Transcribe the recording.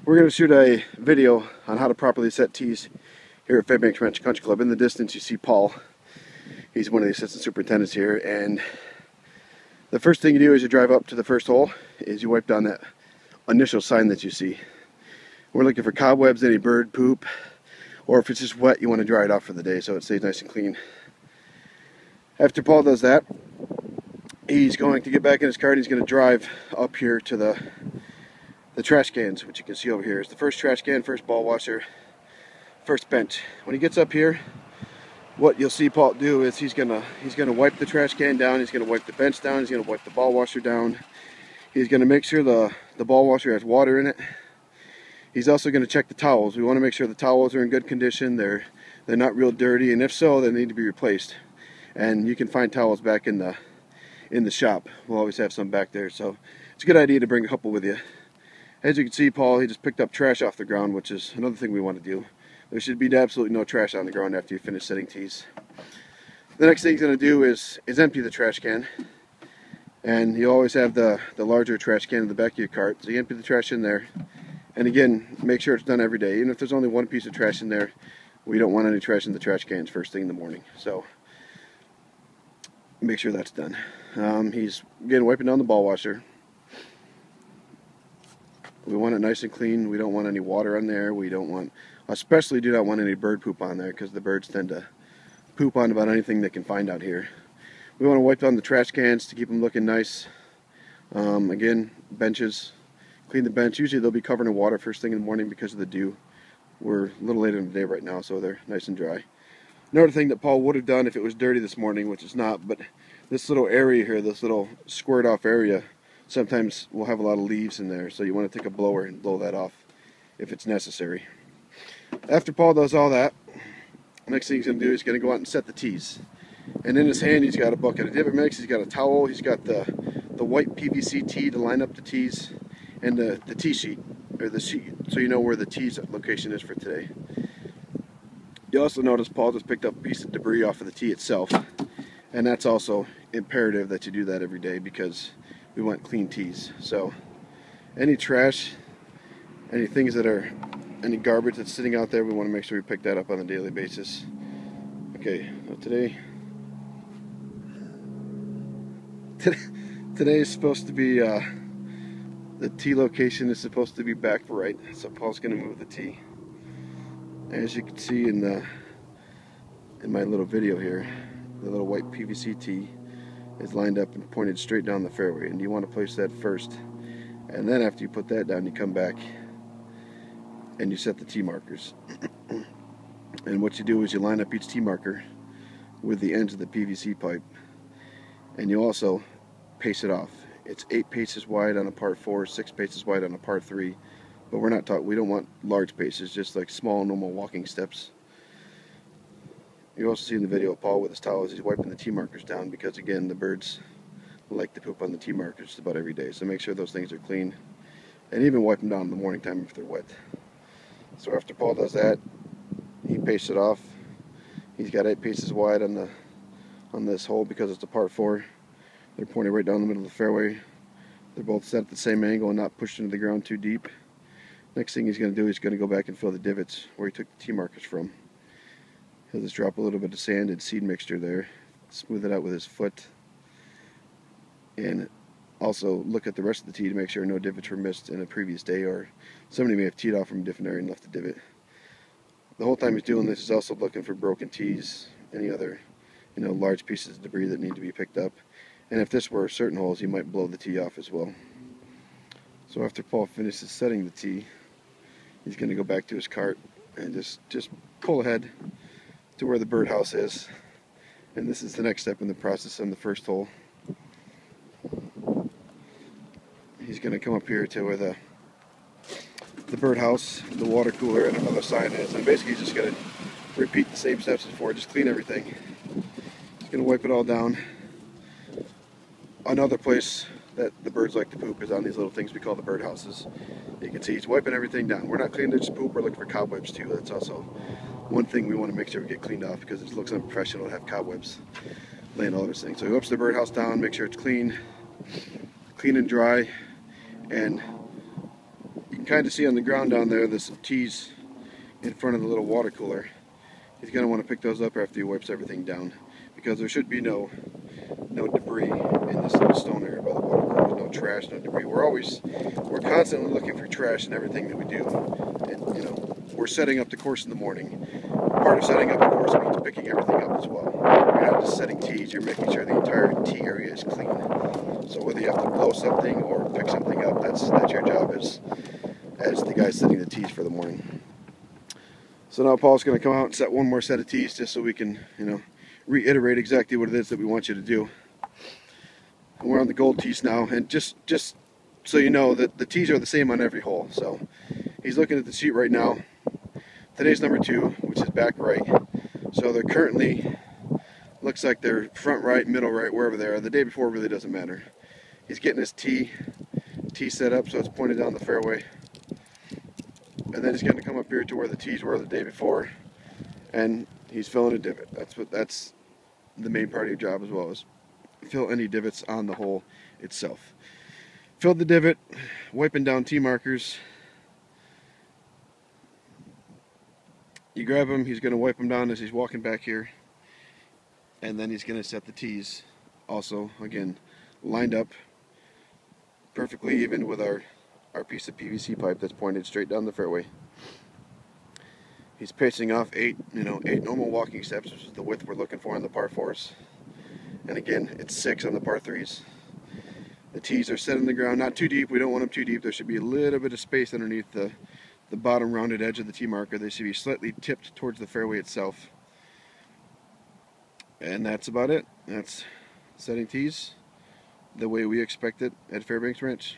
We're going to shoot a video on how to properly set tees here at Fairbanks Ranch Country Club. In the distance you see Paul. He's one of the assistant superintendents here, and the first thing you do as you drive up to the first hole is you wipe down that initial sign that you see. We're looking for cobwebs, any bird poop, or if it's just wet you want to dry it off for the day so it stays nice and clean. After Paul does that, he's going to get back in his car and he's going to drive up here to the trash cans, which you can see over here. Is the first trash can, first ball washer, first bench. When he gets up here, what you'll see Paul do is he's gonna wipe the trash can down, he's gonna wipe the bench down, he's gonna wipe the ball washer down. He's gonna make sure the ball washer has water in it. He's also gonna check the towels. We want to make sure the towels are in good condition, they're not real dirty, and if so, they need to be replaced. And you can find towels back in the shop. We'll always have some back there, so it's a good idea to bring a couple with you. As you can see, Paul, he just picked up trash off the ground, which is another thing we want to do. There should be absolutely no trash on the ground after you finish setting tees. The next thing he's going to do is empty the trash can. And you always have the larger trash can in the back of your cart. So you empty the trash in there. And again, make sure it's done every day. Even if there's only one piece of trash in there, we don't want any trash in the trash cans first thing in the morning. So make sure that's done. He's again wiping down the ball washer. We want it nice and clean. We don't want any water on there. We don't want, especially do not want any bird poop on there, because the birds tend to poop on about anything they can find out here. We want to wipe down the trash cans to keep them looking nice. Again, benches, clean the bench. Usually they'll be covered in water first thing in the morning because of the dew. We're a little later in the day right now, so they're nice and dry. Another thing that Paul would have done if it was dirty this morning, which it's not, but this little area here, this little squared off area, sometimes we'll have a lot of leaves in there, so you want to take a blower and blow that off if it's necessary. After Paul does all that, next thing he's going to do is going to go out and set the tees. And in his hand he's got a bucket of divot mix, he's got a towel, he's got the white PVC tee to line up the tees, and the tee sheet, or the sheet, so you know where the tees location is for today. You also notice Paul just picked up a piece of debris off of the tee itself, and that's also imperative that you do that every day because we want clean tees. So any trash, any things that are, any garbage that's sitting out there, we want to make sure we pick that up on a daily basis. Okay, so today is supposed to be, the tee location is supposed to be back right, so Paul's going to move the tee. As you can see in my little video here, the little white PVC tee is lined up and pointed straight down the fairway, and you want to place that first, and then after you put that down you come back and you set the tee markers. And what you do is you line up each tee marker with the ends of the PVC pipe, and you also pace it off. It's 8 paces wide on a par 4, 6 paces wide on a par 3, but we don't want large paces, just like small normal walking steps. You also see in the video of Paul with his towels, he's wiping the tee markers down because, again, the birds like to poop on the tee markers just about every day. So make sure those things are clean, and even wipe them down in the morning time if they're wet. So after Paul does that, he pastes it off. He's got 8 paces wide on this hole because it's a par 4. They're pointed right down the middle of the fairway. They're both set at the same angle and not pushed into the ground too deep. Next thing he's going to do is going to go back and fill the divots where he took the tee markers from. He'll just drop a little bit of sand and seed mixture there, smooth it out with his foot, and also look at the rest of the tee to make sure no divots were missed in a previous day, or somebody may have teed off from a different area and left the divot. The whole time he's doing this, he's also looking for broken tees, any other, large pieces of debris that need to be picked up. And if this were certain holes, he might blow the tee off as well. So after Paul finishes setting the tee, he's going to go back to his cart and just pull ahead to where the birdhouse is, and this is the next step in the process on the first hole. He's going to come up here to where the birdhouse, the water cooler, and another sign is, and basically he's just going to repeat the same steps as before, just clean everything. He's going to wipe it all down. Another place that the birds like to poop is on these little things we call the birdhouses. You can see he's wiping everything down. We're not cleaning just poop, we're looking for cobwebs too. That's also one thing we want to make sure we get cleaned off, because it looks unprofessional to have cobwebs laying all over this thing. So he wipes the birdhouse down, make sure it's clean and dry, and you can can kind of see on the ground down there, there's some tees in front of the little water cooler. He's going to want to pick those up after he wipes everything down, because there should be no debris in this little stone area by the water cooler. No trash, no debris. We're constantly looking for trash in everything that we do. And, you know, we're setting up the course in the morning. Part of setting up the course means picking everything up as well. You're not just setting tees, you're making sure the entire tee area is clean. So whether you have to blow something or pick something up, that's your job as the guy setting the tees for the morning. So now Paul's going to come out and set one more set of tees just so we can, you know, reiterate exactly what it is that we want you to do. And we're on the gold tees now, and just so you know that the tees are the same on every hole. So he's looking at the sheet right now. Today's number 2, which is back right. So they're currently, looks like they're front right, middle right, wherever they are. The day before really doesn't matter. He's getting his tee set up so it's pointed down the fairway. And then he's going to come up here to where the tees were the day before, and he's filling a divot. That's the main part of your job as well, is fill any divots on the hole itself. Filled the divot, wiping down tee markers. You grab him, he's going to wipe them down as he's walking back here, and then he's going to set the tees also, again, lined up perfectly even with our piece of PVC pipe that's pointed straight down the fairway. He's pacing off 8 normal walking steps, which is the width we're looking for on the par 4s. And again, it's 6 on the par 3s. The tees are set in the ground, not too deep. We don't want them too deep. There should be a little bit of space underneath the bottom rounded edge of the tee marker. They should be slightly tipped towards the fairway itself. And that's about it. That's setting tees the way we expect it at Fairbanks Ranch.